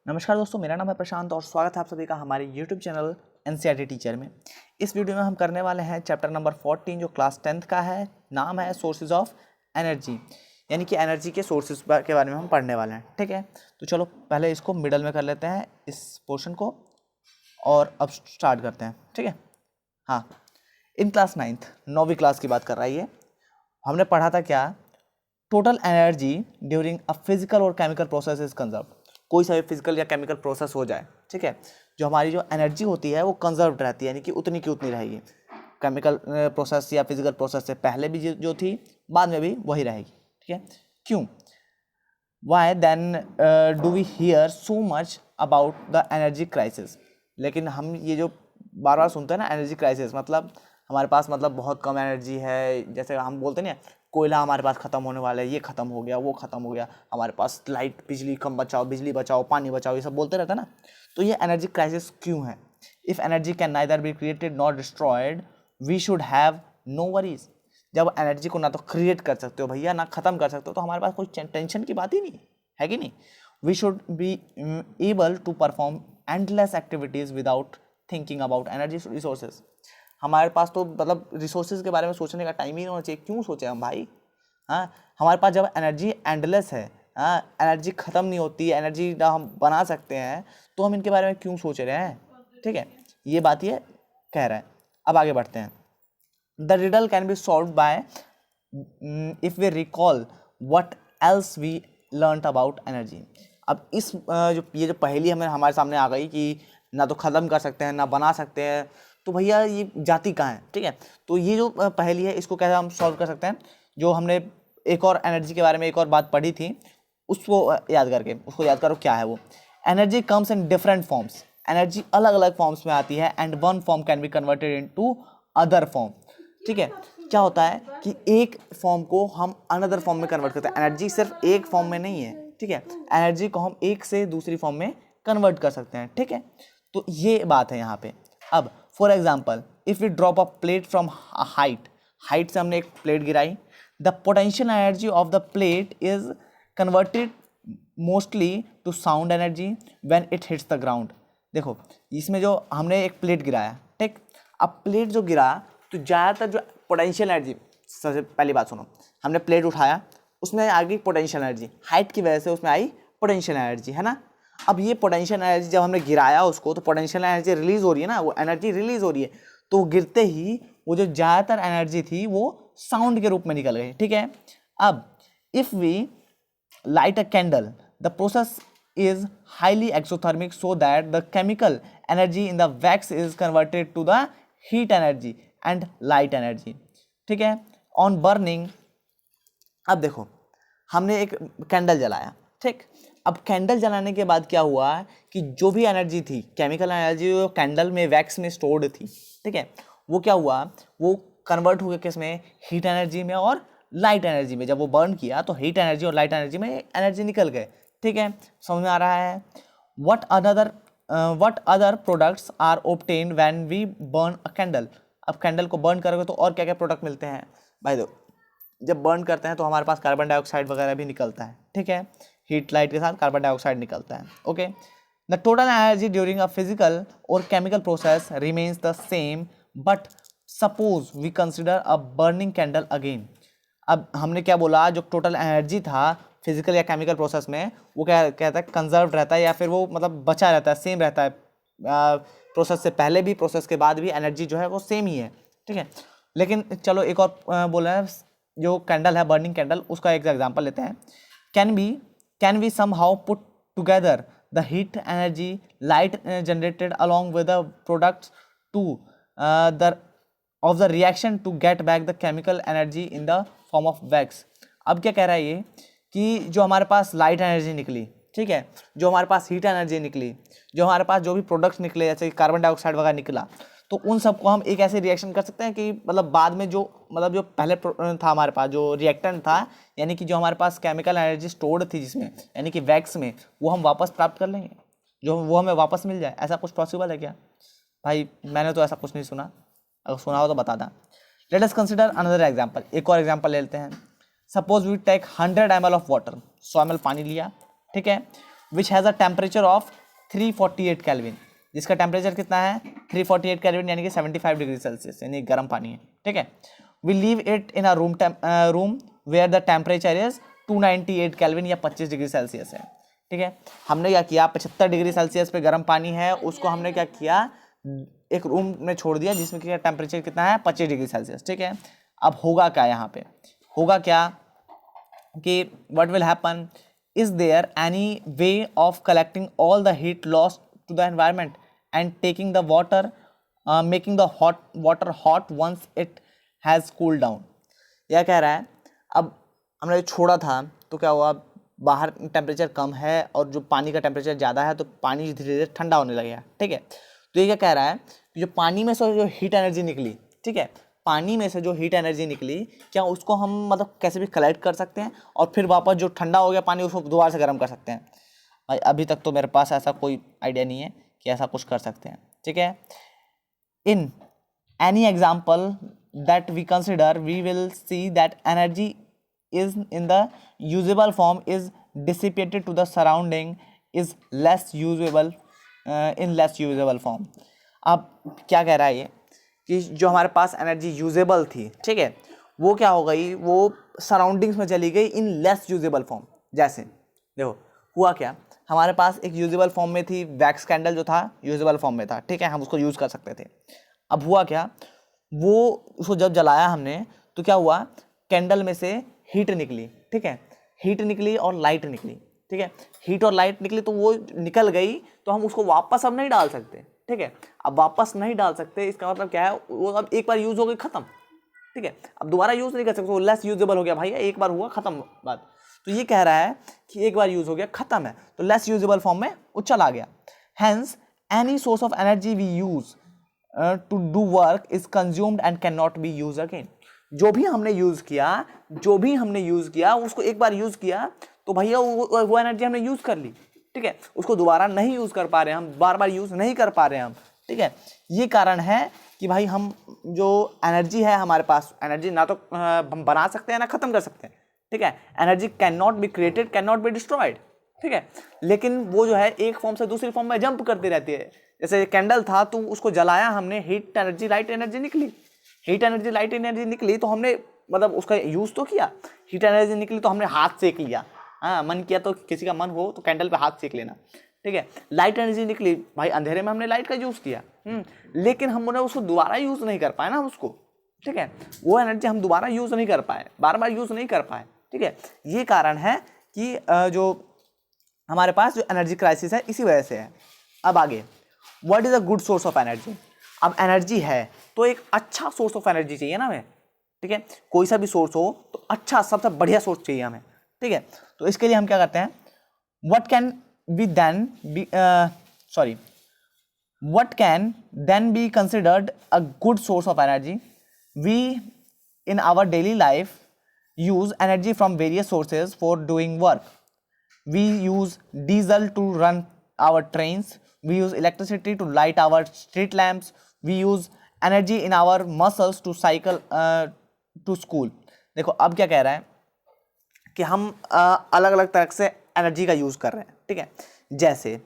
नमस्कार दोस्तों, मेरा नाम है प्रशांत और स्वागत है आप सभी का हमारे YouTube चैनल एनसीईआरटी टीचर में। इस वीडियो में हम करने वाले हैं चैप्टर नंबर 14 जो क्लास 10th का है। नाम है सोर्सेज ऑफ एनर्जी, यानी कि एनर्जी के सोर्सेज के बारे में हम पढ़ने वाले हैं। ठीक है, तो चलो पहले इसको मिडल में कर लेते हैं इस पोर्शन को और अब स्टार्ट करते हैं। ठीक है, हाँ, इन क्लास 9th 9वीं क्लास की बात कर रहा है ये। हमने पढ़ा था क्या, total energy during a physical और केमिकल प्रोसेस इज कंजर्व। कोई सा भी फिजिकल या केमिकल प्रोसेस हो जाए, ठीक है, जो हमारी जो एनर्जी होती है वो कंजर्व रहती है, यानी कि उतनी की उतनी रहेगी। केमिकल प्रोसेस या फिजिकल प्रोसेस से पहले भी जो थी बाद में भी वही रहेगी। ठीक है, क्यों, why then do we hear so much about the energy crisis. लेकिन हम ये जो बार बार सुनते हैं ना एनर्जी क्राइसिस, मतलब हमारे पास मतलब बहुत कम एनर्जी है। जैसे हम बोलते हैं ना, कोयला हमारे पास ख़त्म होने वाला है, ये ख़त्म हो गया, वो ख़त्म हो गया, हमारे पास लाइट, बिजली कम बचाओ, बिजली बचाओ, पानी बचाओ, ये सब बोलते रहता है ना। तो ये एनर्जी क्राइसिस क्यों है? If energy can neither be created not destroyed we should have no worries. जब एनर्जी को ना तो क्रिएट कर सकते हो भैया, ना ख़त्म कर सकते हो, तो हमारे पास कोई टेंशन की बात ही नहीं है कि नहीं। We should be able to perform endless activities without thinking about energy resources. हमारे पास तो मतलब रिसोर्सेज के बारे में सोचने का टाइम ही नहीं होना चाहिए। क्यों सोचे हम भाई? हाँ, हमारे पास जब एनर्जी एंडलेस है, हाँ, एनर्जी ख़त्म नहीं होती, एनर्जी हम बना सकते हैं, तो हम इनके बारे में क्यों सोच रहे हैं? ठीक है, ये बात ये कह रहा है। अब आगे बढ़ते हैं। The riddle can be solve by if we recall what else we learned about energy. अब इस जो पहेली हमारे सामने आ गई कि ना तो ख़त्म कर सकते हैं ना बना सकते हैं, तो भैया ये जाती कहाँ है? ठीक है, तो ये जो पहेली है इसको कैसे हम सॉल्व कर सकते हैं? जो हमने एक और एनर्जी के बारे में एक और बात पढ़ी थी, उसको याद करो क्या है वो। Energy comes in different forms. Energy अलग अलग फॉर्म्स में आती है and one form can be converted into other form. ठीक है, क्या होता है कि एक फॉर्म को हम अनदर फॉर्म में कन्वर्ट करते हैं। एनर्जी सिर्फ एक फॉर्म में नहीं है, ठीक है, एनर्जी को हम एक से दूसरी फॉर्म में कन्वर्ट कर सकते हैं। ठीक है, तो ये बात है यहाँ पे। अब for example, if we drop a plate from height से हमने एक प्लेट गिराई, the potential energy of the plate is converted mostly to sound energy when it hits the ground. देखो, इसमें जो हमने एक प्लेट गिराया, ठीक, अब प्लेट जो गिरा तो ज़्यादातर जो पोटेंशियल एनर्जी, सबसे पहली बात सुनो, हमने प्लेट उठाया, उसमें आ गई पोटेंशियल एनर्जी, हाइट की वजह से उसमें आई पोटेंशियल एनर्जी, है ना। अब ये पोटेंशियल एनर्जी जब हमने गिराया उसको, तो पोटेंशियल एनर्जी रिलीज हो रही है ना, वो एनर्जी रिलीज हो रही है, तो गिरते ही वो जो ज़्यादातर एनर्जी थी वो साउंड के रूप में निकल गई। ठीक है, अब if we light a candle, the process is highly exothermic so that the chemical energy in the wax is converted to the heat energy and light energy. ठीक है, on burning, अब देखो हमने एक कैंडल जलाया, ठीक, अब कैंडल जलाने के बाद क्या हुआ कि जो भी एनर्जी थी, केमिकल एनर्जी जो कैंडल में वैक्स में स्टोर्ड थी, ठीक है, वो क्या हुआ, वो कन्वर्ट हो गया किसमें, हीट एनर्जी में और लाइट एनर्जी में। जब वो बर्न किया तो हीट एनर्जी और लाइट एनर्जी में एनर्जी निकल गए। ठीक है, समझ में आ रहा है? What other products are obtained when we burn a candle. अब कैंडल को बर्न करोगे तो और क्या क्या प्रोडक्ट मिलते हैं भाई? दो, जब बर्न करते हैं तो हमारे पास कार्बन डाइऑक्साइड वगैरह भी निकलता है। ठीक है, हीट लाइट के साथ कार्बन डाइऑक्साइड निकलता है। Okay, the total energy during a physical और chemical process remains the same, but suppose we consider a burning candle again. अब हमने क्या बोला, जो टोटल एनर्जी था फिजिकल या केमिकल प्रोसेस में, वो क्या कहता है, कंजर्व रहता है, या फिर वो मतलब बचा रहता है, सेम रहता है। प्रोसेस से पहले भी प्रोसेस के बाद भी एनर्जी जो है वो सेम ही है। ठीक है, लेकिन चलो एक और बोला है, जो कैंडल है बर्निंग कैंडल, उसका एक एग्जांपल लेते हैं। Can we somehow put together the heat energy light generated along with the products to the of the reaction to get back the chemical energy in the form of wax. अब क्या कह रहा है ये कि जो हमारे पास लाइट एनर्जी निकली, ठीक है, जो हमारे पास हीट एनर्जी निकली, जो हमारे पास जो भी प्रोडक्ट्स निकले जैसे कार्बन डाइऑक्साइड वगैरह निकला, तो उन सबको हम एक ऐसे रिएक्शन कर सकते हैं कि मतलब बाद में जो जो पहले था हमारे पास जो रिएक्टेंट था, यानी कि जो हमारे पास केमिकल एनर्जी स्टोर्ड थी जिसमें, यानी कि वैक्स में, वो हम वापस प्राप्त कर लेंगे, जो वो हमें वापस मिल जाए। ऐसा कुछ पॉसिबल है क्या भाई? मैंने तो ऐसा कुछ नहीं सुना, अगर सुना हो तो बता दें। Let us consider another example, एक और एग्जाम्पल ले लेते हैं। Suppose we take 100 ml of water, 100 ml पानी लिया, ठीक है, which has a temperature of 348 kelvin, जिसका टेम्परेचर कितना है 348 केल्विन यानी कि 75 डिग्री सेल्सियस, यानी गर्म पानी है, ठीक है। We leave it in a room where the temperature is 298 kelvin या 25 डिग्री सेल्सियस है, ठीक है। हमने क्या किया, 75 डिग्री सेल्सियस पे गर्म पानी है, उसको हमने क्या किया, एक रूम में छोड़ दिया जिसमें कि टेम्परेचर कितना है 25 डिग्री सेल्सियस, ठीक है। अब होगा क्या, यहाँ पे होगा क्या कि what will happen, is there any way of collecting all the heat lost to the environment and taking the water, making the water hot once it has cooled down। यह कह रहा है अब हमने छोड़ा था तो क्या हुआ, बाहर टेम्परेचर कम है और जो पानी का टेम्परेचर ज़्यादा है तो पानी धीरे धीरे ठंडा होने लगेगा, ठीक है। तो ये क्या कह रहा है कि जो पानी में से जो हीट एनर्जी निकली, ठीक है, पानी में से जो हीट एनर्जी निकली, क्या उसको हम मतलब कैसे भी कलेक्ट कर सकते हैं और फिर वापस जो ठंडा हो गया पानी उसको दोबारा से गर्म कर सकते हैं। भाई अभी तक तो मेरे पास ऐसा कोई आइडिया नहीं है कि ऐसा कुछ कर सकते हैं, ठीक है। In any example that we consider we will see that energy is in the usable form is dissipated to the surrounding is less usable in less usable form। अब क्या कह रहा है ये कि जो हमारे पास एनर्जी यूजेबल थी, ठीक है, वो क्या हो गई, वो सराउंडिंग्स में चली गई इन लेस यूजेबल फॉर्म। जैसे देखो हुआ क्या, हमारे पास एक यूजेबल फॉर्म में थी, वैक्स कैंडल जो था यूजेबल फॉर्म में था, ठीक है, हम उसको यूज़ कर सकते थे। अब हुआ क्या, वो उसको जब जलाया हमने तो क्या हुआ, कैंडल में से हीट निकली, ठीक है, हीट निकली और लाइट निकली, ठीक है, हीट और लाइट निकली तो वो निकल गई तो हम उसको वापस अब नहीं डाल सकते, ठीक है। अब वापस नहीं डाल सकते इसका मतलब क्या है, वो अब एक बार यूज़ हो गई ख़त्म, ठीक है, अब दोबारा यूज़ नहीं कर सकते, वो लेस यूजेबल हो गया भाई, एक बार हुआ ख़त्म बात। तो ये कह रहा है कि एक बार यूज़ हो गया ख़त्म है तो लेस यूजेबल फॉर्म में वो चला गया। Hence any source of energy we use to do work is consumed and can not be use again. जो भी हमने यूज़ किया उसको एक बार यूज़ किया तो भैया वो एनर्जी हमने यूज़ कर ली, ठीक है, उसको दोबारा नहीं यूज़ कर पा रहे हैं हम, बार बार यूज़ नहीं कर पा रहे हैं हम, ठीक है। ये कारण है कि भाई हम जो एनर्जी है हमारे पास, एनर्जी ना तो हम बना सकते हैं ना ख़त्म कर सकते हैं, ठीक है। Energy can not be created, can not be destroyed, ठीक है, लेकिन वो जो है एक फॉर्म से दूसरी फॉर्म में जंप करती रहती है। जैसे कैंडल था तो उसको जलाया हमने, हीट एनर्जी लाइट एनर्जी निकली, हीट एनर्जी लाइट एनर्जी निकली तो हमने मतलब उसका यूज़ तो किया, हीट एनर्जी निकली तो हमने हाथ सेक लिया, हाँ मन किया तो किसी का मन हो तो कैंडल पे हाथ सेक लेना, ठीक है। लाइट एनर्जी निकली, भाई अंधेरे में हमने लाइट का यूज़ किया, लेकिन हमने उसको दोबारा यूज़ नहीं कर पाए ना उसको, ठीक है, वो एनर्जी हम दोबारा यूज़ नहीं कर पाए, बार बार यूज़ नहीं कर पाए, ठीक है। ये कारण है कि जो हमारे पास जो एनर्जी क्राइसिस है इसी वजह से है। अब आगे, what is a good source of energy. अब एनर्जी है तो एक अच्छा सोर्स ऑफ एनर्जी चाहिए ना हमें, ठीक है, कोई सा भी सोर्स हो तो अच्छा सबसे बढ़िया सोर्स चाहिए हमें, ठीक है। तो इसके लिए हम क्या करते हैं, what can be then be sorry what can then be considered a good source of energy। We in our daily life use energy from various sources for doing work। We use diesel to run our trains, we use electricity to light our street lamps, we use energy in our muscles to cycle to school। देखो अब क्या कह रहा है कि हम अलग अलग तरह से एनर्जी का यूज़ कर रहे हैं, ठीक है। जैसे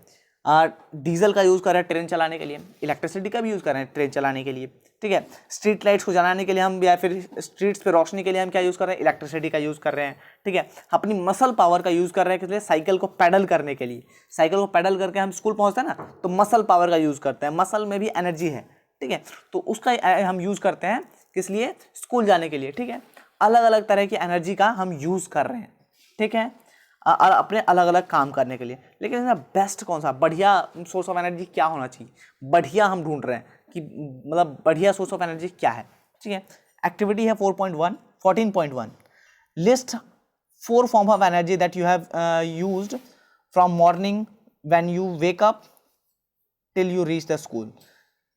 डीजल का यूज़ कर रहे हैं ट्रेन चलाने के लिए, इलेक्ट्रिसिटी का भी यूज़ कर रहे हैं ट्रेन चलाने के लिए, ठीक है। स्ट्रीट लाइट्स को जलाने के लिए हम, या फिर स्ट्रीट्स पे रोशनी के लिए हम क्या यूज़ कर रहे हैं, इलेक्ट्रिसिटी का यूज़ कर रहे हैं, ठीक है। अपनी मसल पावर का यूज़ कर रहे हैं किस लिए, साइकिल को पैडल करने के लिए, साइकिल को पैडल करके हम स्कूल पहुँचते हैं ना तो मसल पावर का यूज़ करते हैं, मसल में भी एनर्जी है, ठीक है, तो उसका हम यूज़ करते हैं किस लिए, स्कूल जाने के लिए, ठीक है। अलग अलग तरह की एनर्जी का हम यूज़ कर रहे हैं, ठीक है, अपने अलग अलग काम करने के लिए। लेकिन इसमें बेस्ट कौन सा बढ़िया सोर्स ऑफ एनर्जी क्या होना चाहिए, बढ़िया हम ढूंढ रहे हैं कि मतलब बढ़िया सोर्स ऑफ एनर्जी क्या है, ठीक है। एक्टिविटी है 14.1 list 4 form of energy that you have used from morning when you wake up till you reach the school.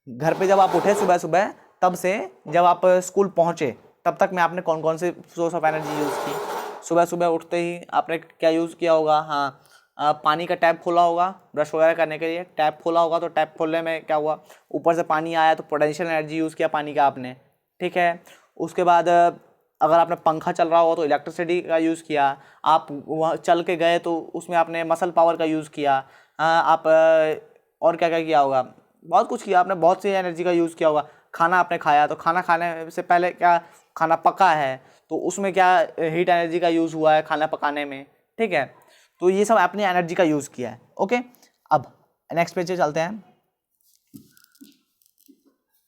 घर पे जब आप उठे सुबह सुबह तब से जब आप स्कूल पहुंचे तब तक में आपने कौन कौन से सोर्स ऑफ एनर्जी यूज़ की। सुबह सुबह उठते ही आपने क्या यूज़ किया होगा, हाँ पानी का टैप खोला होगा ब्रश वगैरह करने के लिए, टैप खोला होगा तो टैप खोलने में क्या हुआ, ऊपर से पानी आया तो पोटेंशियल एनर्जी यूज़ किया पानी का आपने, ठीक है। उसके बाद अगर आपने पंखा चल रहा हो तो इलेक्ट्रिसिटी का यूज़ किया, आप वहाँ चल के गए तो उसमें आपने मसल पावर का यूज़ किया, आप और क्या क्या किया होगा, बहुत कुछ किया आपने, बहुत सी एनर्जी का यूज़ किया होगा। खाना आपने खाया तो खाना खाने से पहले क्या खाना पका है तो उसमें क्या हीट एनर्जी का यूज़ हुआ है खाना पकाने में, ठीक है। तो ये सब आपने एनर्जी का यूज़ किया है। ओके, अब नेक्स्ट पेज पे चलते हैं।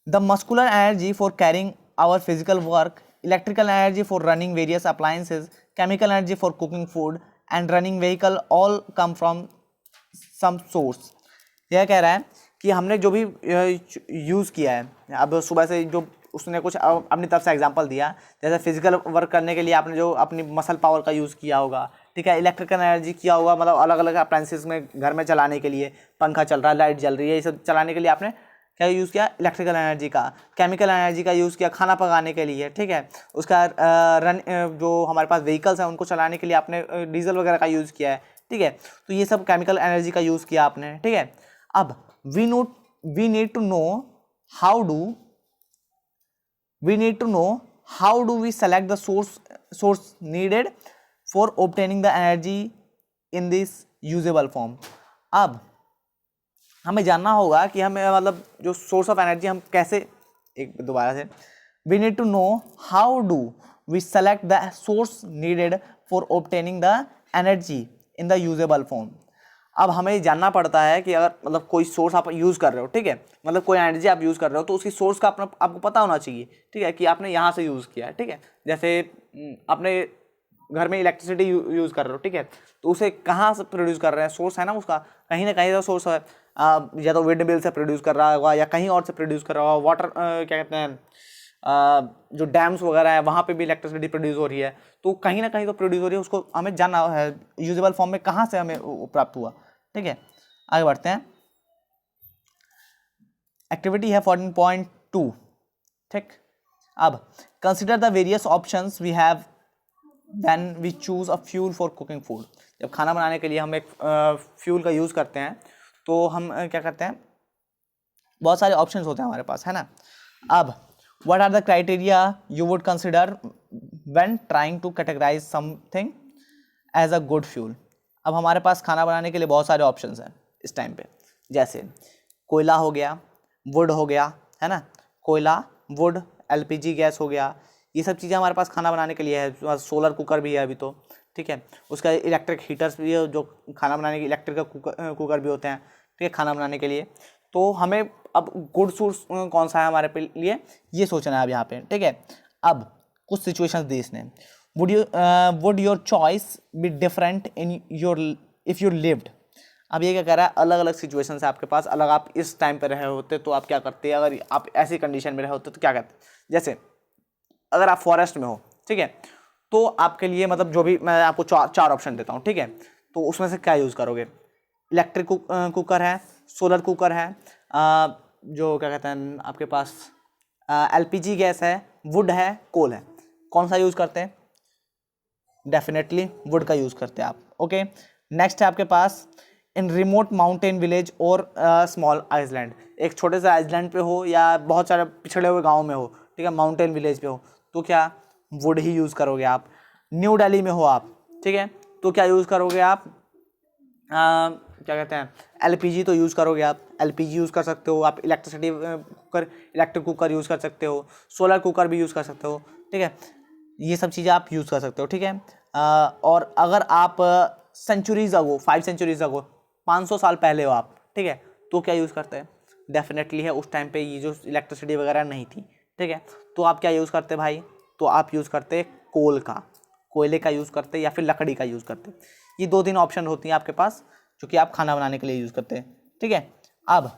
The muscular energy for carrying our physical work, electrical energy for running various appliances, chemical energy for cooking food and running vehicle all come from some source. यह कह रहा है कि हमने जो भी यूज़ किया है, अब सुबह से जो उसने कुछ अपनी तरफ से एग्जांपल दिया, जैसे फिजिकल वर्क करने के लिए आपने जो अपनी मसल पावर का यूज़ किया होगा, ठीक है, इलेक्ट्रिकल एनर्जी किया होगा, मतलब अलग अलग अप्लायंसेस में घर में चलाने के लिए, पंखा चल रहा है, लाइट जल रही है, ये सब चलाने के लिए आपने क्या यूज़ किया, इलेक्ट्रिकल एनर्जी का। केमिकल एनर्जी का यूज़ किया खाना पकाने के लिए, ठीक है। उसका जो हमारे पास व्हीकल्स हैं उनको चलाने के लिए आपने डीजल वगैरह का यूज़ किया है, ठीक है। तो ये सब केमिकल एनर्जी का यूज़ किया आपने, ठीक है। अब we need to know how do we select the source needed for obtaining the energy in this usable form. अब हमें जानना होगा कि हमें मतलब जो सोर्स ऑफ एनर्जी हम कैसे, एक दोबारा से, we need to know how do we select the source needed for obtaining the energy in the usable form. अब हमें जानना पड़ता है कि अगर मतलब कोई सोर्स आप यूज़ कर रहे हो, ठीक है, मतलब कोई एनर्जी आप यूज़ कर रहे हो तो उसकी सोर्स का आपको पता होना चाहिए, ठीक है, कि आपने यहाँ से यूज़ किया है, ठीक है। जैसे आपने घर में इलेक्ट्रिसिटी यूज़ कर रहे हो, ठीक है, तो उसे कहाँ से प्रोड्यूस कर रहे हैं, सोर्स है ना उसका, कहीं ना कहीं तो सोर्स है, या तो विंड मिल से प्रोड्यूस कर रहा होगा या कहीं और से प्रोड्यूस कर रहा होगा, वाटर क्या कहते हैं, जो डैम्स वगैरह है वहाँ पे भी इलेक्ट्रिसिटी प्रोड्यूस हो रही है, तो कहीं ना कहीं तो प्रोड्यूस हो रही है, उसको हमें जानना है यूजेबल फॉर्म में कहाँ से हमें प्राप्त हुआ, ठीक है। आगे बढ़ते हैं, एक्टिविटी है 14.2, ठीक। अब consider the various options we have when we choose a fuel for cooking food. जब खाना बनाने के लिए हम एक फ्यूल का यूज़ करते हैं तो हम क्या करते हैं, बहुत सारे ऑप्शंस होते हैं हमारे पास, है ना। अब what are the criteria you would consider when trying to categorise something as a good fuel. अब हमारे पास खाना बनाने के लिए बहुत सारे ऑप्शंस हैं इस टाइम पे, जैसे कोयला हो गया, वुड हो गया, है ना, कोयला, वुड, एलपीजी गैस हो गया, ये सब चीज़ें हमारे पास खाना बनाने के लिए है। सोलर कुकर भी है अभी तो, ठीक है, उसका इलेक्ट्रिक हीटर्स भी है जो खाना बनाने के इलेक्ट्रिक का कुकर भी होते हैं, ठीक है, खाना बनाने के लिए। तो हमें अब गुड सोर्स कौन सा है हमारे लिए ये सोचना है अब यहाँ पे, ठीक है। अब कुछ सिचुएशंस दी इसने, would your choice be different in your if you lived. अब ये क्या कह रहा है, अलग अलग सिचुएशन है आपके पास, अलग आप इस टाइम पे रहे होते तो आप क्या करते, अगर आप ऐसी कंडीशन में रहे होते तो क्या करते। जैसे अगर आप फॉरेस्ट में हो, ठीक है, तो आपके लिए मतलब जो भी मैं आपको चार ऑप्शन देता हूँ, ठीक है, तो उसमें से क्या यूज़ करोगे, इलेक्ट्रिक कुकर है, सोलर कुकर है, जो क्या कहते हैं आपके पास एलपीजी गैस है, वुड है, कोल है, कौन सा यूज़ करते हैं, डेफिनेटली वुड का यूज़ करते हैं आप। ओके, नेक्स्ट है आपके पास इन रिमोट माउंटेन विलेज और स्मॉल आइसलैंड। एक छोटे से आइसलैंड पे हो या बहुत सारे पिछड़े हुए गाँव में हो, ठीक है, माउंटेन विलेज पे हो, तो क्या वुड ही यूज़ करोगे आप। न्यू दिल्ली में हो आप, ठीक है, तो क्या यूज़ करोगे आप, क्या कहते हैं, एलपीजी तो यूज़ करोगे आप, एलपीजी यूज़ कर सकते हो आप, इलेक्ट्रिक कुकर यूज़ कर सकते हो, सोलर कुकर भी यूज़ कर सकते हो, ठीक है, ये सब चीज़ें आप यूज़ कर सकते हो, ठीक है। और अगर आप सेंचुरीज अगो, 5 सेंचुरीज अगो, 500 साल पहले हो आप, ठीक है, तो क्या यूज़ करते हैं, डेफिनेटली है उस टाइम पे ये जो इलेक्ट्रिसिटी वगैरह नहीं थी, ठीक है, तो आप क्या यूज़ करते भाई, तो आप यूज़ करते कोयले का यूज़ करते या फिर लकड़ी का यूज़ करते। ये 2-3 ऑप्शन होती हैं आपके पास जो कि आप खाना बनाने के लिए यूज़ करते हैं, ठीक है। अब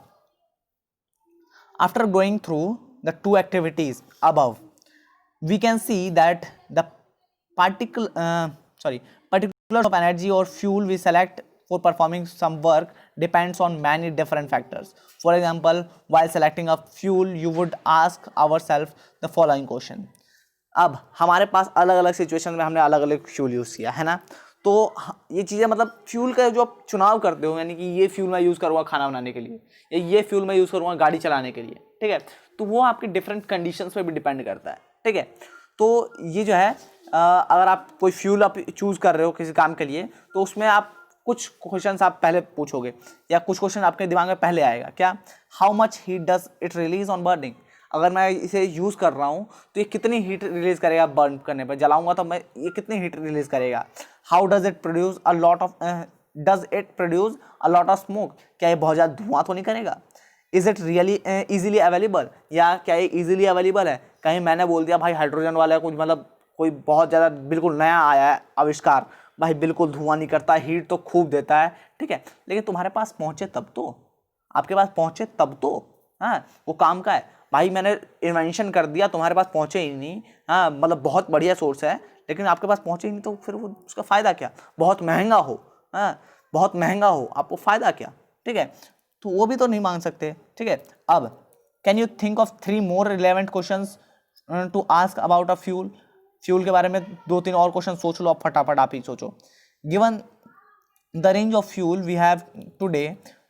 after going through the 2 activities above we can see that the particular of energy or fuel we select for performing some work depends on many different factors. For example, while selecting a fuel you would ask ourselves the following question. अब हमारे पास अलग अलग situation में हमने अलग अलग fuel use किया है ना, तो ये चीज़ें मतलब फ्यूल का जो आप चुनाव करते हो, यानी कि ये फ्यूल मैं यूज़ करूँगा खाना बनाने के लिए या ये फ्यूल मैं यूज़ करूँगा गाड़ी चलाने के लिए, ठीक है, तो वो आपकी डिफरेंट कंडीशंस पे भी डिपेंड करता है, ठीक है। तो ये जो है अगर आप कोई फ्यूल आप चूज़ कर रहे हो किसी काम के लिए, तो उसमें आप कुछ क्वेश्चंस आप पहले पूछोगे या कुछ क्वेश्चन आपके दिमाग में पहले आएगा, क्या, how much heat does it release on burning. अगर मैं इसे यूज़ कर रहा हूँ तो ये कितनी हीट रिलीज़ करेगा बर्न करने पर, जलाऊंगा तो मैं ये कितनी हीट रिलीज़ करेगा। How does it produce a lot of smoke, क्या ये बहुत ज़्यादा धुआं तो नहीं करेगा। Is it really easily available, या क्या ये ईजिली अवेलेबल है। कहीं मैंने बोल दिया भाई हाइड्रोजन वाला कुछ मतलब कोई बहुत ज़्यादा बिल्कुल नया आया है आविष्कार, भाई बिल्कुल धुआं नहीं करता, हीट तो खूब देता है, ठीक है, लेकिन तुम्हारे पास पहुँचे तब तो, आपके पास पहुँचे तब तो, हाँ वो काम का है। भाई मैंने इन्वेंशन कर दिया, तुम्हारे पास पहुँचे ही नहीं, हाँ मतलब बहुत बढ़िया सोर्स है लेकिन आपके पास पहुँचे ही नहीं, तो फिर वो उसका फ़ायदा क्या। बहुत महंगा हो, हाँ बहुत महंगा हो, आपको फ़ायदा क्या, ठीक है, तो वो भी तो नहीं मांग सकते, ठीक है। अब can you think of 3 more relevant questions to ask about a fuel. Fuel के बारे में 2-3 और क्वेश्चन सोच लो, अब फटाफट आप ही सोचो। Given the range of fuel we have today,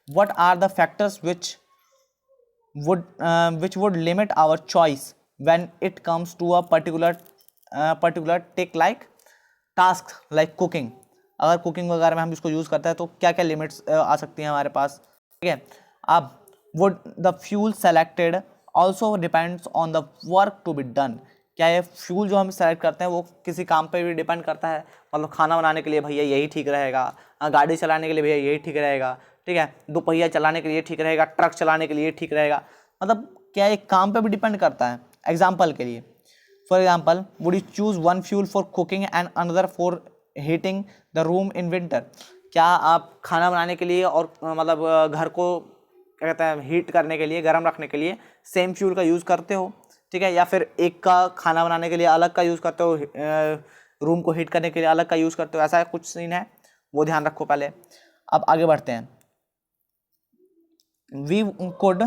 what are the factors which would limit our choice when it comes to a particular take like task like cooking। अगर कुकिंग वगैरह में हम इसको यूज़ करते हैं तो क्या क्या लिमिट्स आ सकती हैं हमारे पास, ठीक है। अब would the fuel selected also depends on the work to be done, क्या ये फ्यूल जो हम सेलेक्ट करते हैं वो किसी काम पे भी डिपेंड करता है, मतलब खाना बनाने के लिए भैया यही ठीक रहेगा, गाड़ी चलाने के लिए भैया यही ठीक रहेगा, ठीक है, दोपहिया चलाने के लिए ठीक रहेगा, ट्रक चलाने के लिए ठीक रहेगा, मतलब क्या एक काम पे भी डिपेंड करता है। एग्जाम्पल के लिए, for example, would you choose one fuel for cooking and another for heating the room in winter. क्या आप खाना बनाने के लिए और मतलब घर को क्या कहते हैं हीट करने के लिए, गर्म रखने के लिए सेम फ्यूल का यूज़ करते हो, ठीक है, या फिर एक का खाना बनाने के लिए अलग का यूज़ करते हो, रूम को हीट करने के लिए अलग का यूज़ करते हो, ऐसा कुछ सीन है, वो ध्यान रखो पहले। अब आगे बढ़ते हैं। We could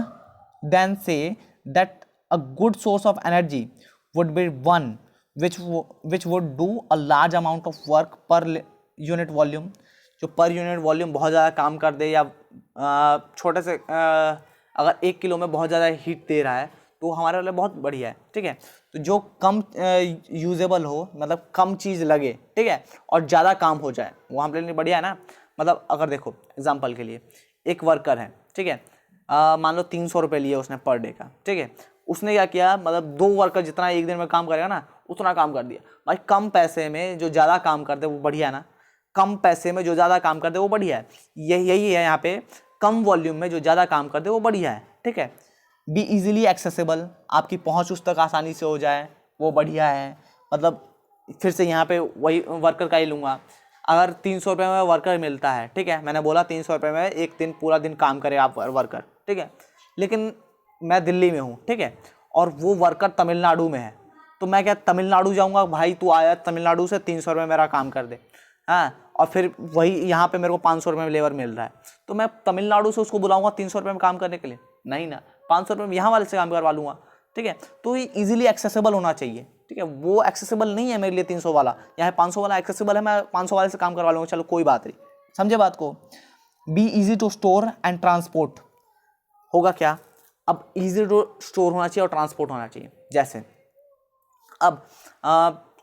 then say that a good source of energy would be one which would do a large amount of work per unit volume, जो पर यूनिट वॉल्यूम बहुत ज़्यादा काम कर दे, या छोटे से अगर 1 किलो में बहुत ज़्यादा हीट दे रहा है तो हमारे लिए बहुत बढ़िया है, ठीक है। तो जो कम यूजेबल हो, मतलब कम चीज़ लगे, ठीक है, और ज़्यादा काम हो जाए, वो हमारे लिए बढ़िया है ना। मतलब अगर देखो एग्जांपल के लिए एक वर्कर है, ठीक है, मान लो 300 रुपये लिए उसने पर डे का, ठीक है, उसने क्या किया, मतलब 2 वर्कर जितना एक दिन में काम करेगा ना उतना काम कर दिया। भाई कम पैसे में जो ज़्यादा काम कर दे वो बढ़िया है ना, कम पैसे में जो ज़्यादा काम कर दे वो बढ़िया है, यही है यहाँ पे, कम वॉल्यूम में जो ज़्यादा काम कर दे वो बढ़िया है, ठीक है। बी इजीली एक्सेसिबल, आपकी पहुँच उस तक आसानी से हो जाए, वो बढ़िया है। मतलब फिर से यहाँ पे वही वर्कर का ही लूँगा, अगर 300 रुपये में वर्कर मिलता है, ठीक है, मैंने बोला 300 रुपये में एक दिन पूरा दिन काम करे आप वर्कर, ठीक है, लेकिन मैं दिल्ली में हूँ, ठीक है, और वो वर्कर तमिलनाडु में है, तो मैं क्या तमिलनाडु जाऊँगा, भाई तू आया तमिलनाडु से 300 रुपये मेरा काम कर दे, हाँ, और फिर वही यहाँ पे मेरे को 500 रुपये में लेबर मिल रहा है, तो मैं तमिलनाडु से उसको बुलाऊँगा 300 रुपये में काम करने के लिए, नहीं ना, 500 रुपये में यहाँ वाले से काम करवा लूँगा, ठीक है। तो ये ईजिली एक्सेसिबल होना चाहिए, ठीक है, वो एक्सेसिबल नहीं है मेरे लिए 300 वाला, यहाँ 500 वाला एक्सेसिबल है, मैं 500 वाले से काम करवा लूँगा, चलो कोई बात नहीं, समझे बात को। Be easy to store and transport, होगा क्या, अब इजी टू स्टोर होना चाहिए और ट्रांसपोर्ट होना चाहिए। जैसे अब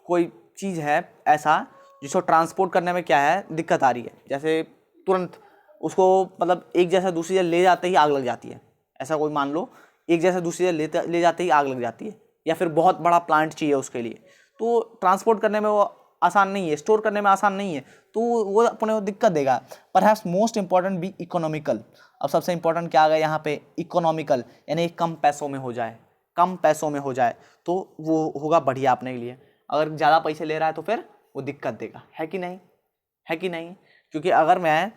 कोई चीज़ है ऐसा जिसको ट्रांसपोर्ट करने में क्या है दिक्कत आ रही है, जैसे तुरंत उसको मतलब एक जैसा दूसरी जगह ले जाते ही आग लग जाती है, ऐसा कोई मान लो एक जैसा दूसरी जगह ले जाते ही आग लग जाती है, या फिर बहुत बड़ा प्लांट चाहिए उसके लिए, तो ट्रांसपोर्ट करने में वो आसान नहीं है, स्टोर करने में आसान नहीं है, तो वो अपने को दिक्कत देगा। Perhaps most important be economical, अब सबसे इंपॉर्टेंट क्या आ गया यहाँ पे, इकोनॉमिकल, यानी कम पैसों में हो जाए, कम पैसों में हो जाए तो वो होगा बढ़िया अपने के लिए। अगर ज़्यादा पैसे ले रहा है तो फिर वो दिक्कत देगा, है कि नहीं, है कि नहीं। क्योंकि अगर मैं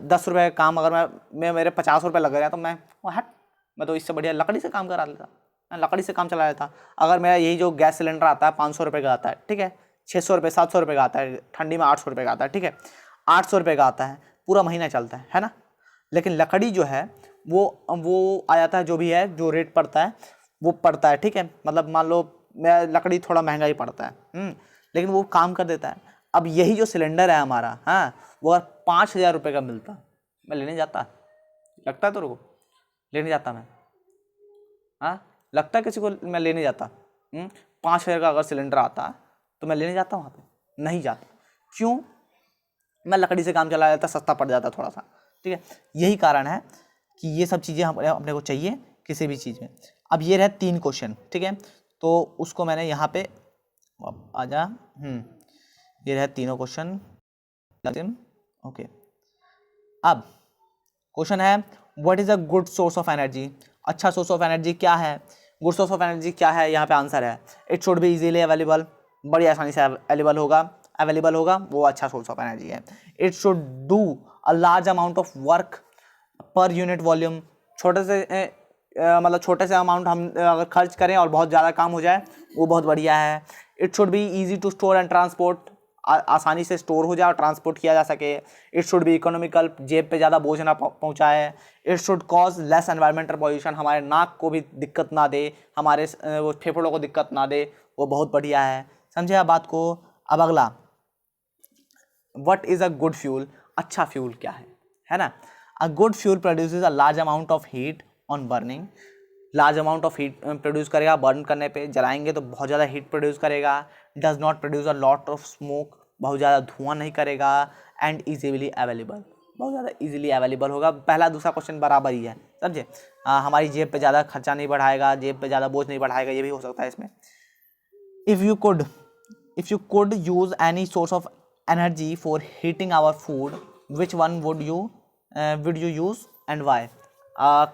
10 रुपये का काम अगर मैं मेरे 50 रुपये लग रहा है तो मैं मैं तो इससे बढ़िया लकड़ी से काम करा लेता, मैं लकड़ी से काम चला लेता। अगर मेरा यही जो गैस सिलेंडर आता है 500 रुपये का आता है, ठीक है, 600 रुपये 700 रुपये का आता है, ठंडी में 800 रुपये का आता है, ठीक है, 800 रुपये का आता है, पूरा महीना चलता है ना। लेकिन लकड़ी जो है वो आ जाता है, जो भी है जो रेट पड़ता है वो पड़ता है, ठीक है, मतलब मान लो मैं लकड़ी थोड़ा महंगा ही पड़ता है, लेकिन वो काम कर देता है। अब यही जो सिलेंडर है हमारा, हाँ, वो अगर 5000 रुपये का मिलता मैं लेने जाता, लगता है तो लेने जाता मैं, हाँ लगता है किसी को मैं लेने जाता, 5,000 का अगर सिलेंडर आता तो मैं लेने जाता वहाँ पे? नहीं जाता। क्यों? मैं लकड़ी से काम चला जाता, सस्ता पड़ जाता थोड़ा सा, ठीक है। यही कारण है कि ये सब चीज़ें अपने को चाहिए किसी भी चीज़ में। अब ये रहे 3 क्वेश्चन, ठीक है, तो उसको मैंने यहाँ पे आजा ये रहे तीनों क्वेश्चन, ओके। अब क्वेश्चन है what is a good source of energy. अच्छा सोर्स ऑफ एनर्जी क्या है? गुड सोर्स ऑफ एनर्जी क्या है? यहाँ पे आंसर है it should be easily available, बड़ी आसानी से अवेलेबल होगा, वो अच्छा सोर्स ऑफ एनर्जी है। It should do a large amount of work per unit volume, छोटे से अमाउंट हम अगर खर्च करें और बहुत ज़्यादा काम हो जाए, वो बहुत बढ़िया है। It should be easy to store and transport, आसानी से स्टोर हो जाए और ट्रांसपोर्ट किया जा सके। इट शुड बी इकोनॉमिकल, जेब पे ज़्यादा बोझ ना पहुँचाए। It should cause less environmental pollution, हमारे नाक को भी दिक्कत ना दे, हमारे वो फेफड़ों को दिक्कत ना दे, वो बहुत बढ़िया है। समझे आप बात को? अब अगला, what is a good fuel, अच्छा फ्यूल क्या है ना। अ good fuel produces a large amount of heat on burning, large amount of heat produce करेगा, बर्न करने पे, जलाएंगे तो बहुत ज़्यादा हीट प्रोड्यूस करेगा। Does not produce a lot of smoke, बहुत ज़्यादा धुआं नहीं करेगा। एंड इजीली अवेलेबल, बहुत ज़्यादा इजीली अवेलेबल होगा। पहला दूसरा क्वेश्चन बराबर ही है, समझे। हमारी जेब पे ज़्यादा खर्चा नहीं बढ़ाएगा, जेब पे ज़्यादा बोझ नहीं बढ़ाएगा, ये भी हो सकता है इसमें। If you could use any source of energy for heating our food, which one would you use and why?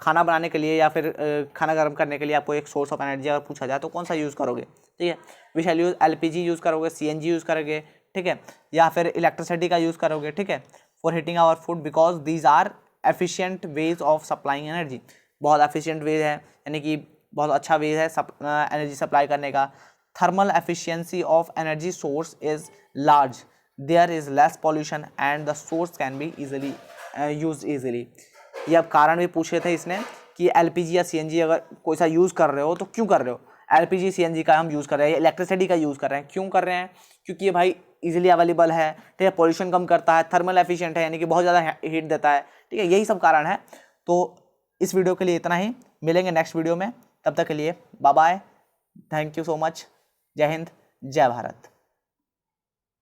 खाना बनाने के लिए या फिर खाना गर्म करने के लिए आपको एक सोर्स ऑफ एनर्जी अगर पूछा जाए तो कौन सा यूज़ करोगे, ठीक है। We shall use LPG use करोगे, CNG यूज़ करोगे, ठीक है, या फिर इलेक्ट्रिसिटी का यूज़ करोगे, ठीक है, for heating our food, because these are efficient ways of supplying energy, बहुत एफिशिएंट वे है, यानी कि बहुत अच्छा वे है एनर्जी सप्लाई करने का। Thermal efficiency of energy source is large, there is less pollution and the source can be easily used easily। ये अब कारण भी पूछे थे इसने कि LPG या CNG अगर कोई सा यूज़ कर रहे हो तो क्यों कर रहे हो। LPG CNG का हम यूज़ कर रहे हैं, इलेक्ट्रिसिटी का यूज़ कर रहे हैं, क्यों कर रहे हैं? क्योंकि ये भाई इजीली अवेलेबल है, ठीक है, पॉल्यूशन कम करता है, थर्मल एफिशिएंट है, यानी कि बहुत ज़्यादा हीट देता है, ठीक है, यही सब कारण है। तो इस वीडियो के लिए इतना ही, मिलेंगे नेक्स्ट वीडियो में, तब तक के लिए bye bye, thank you so much, जय हिंद, जय भारत।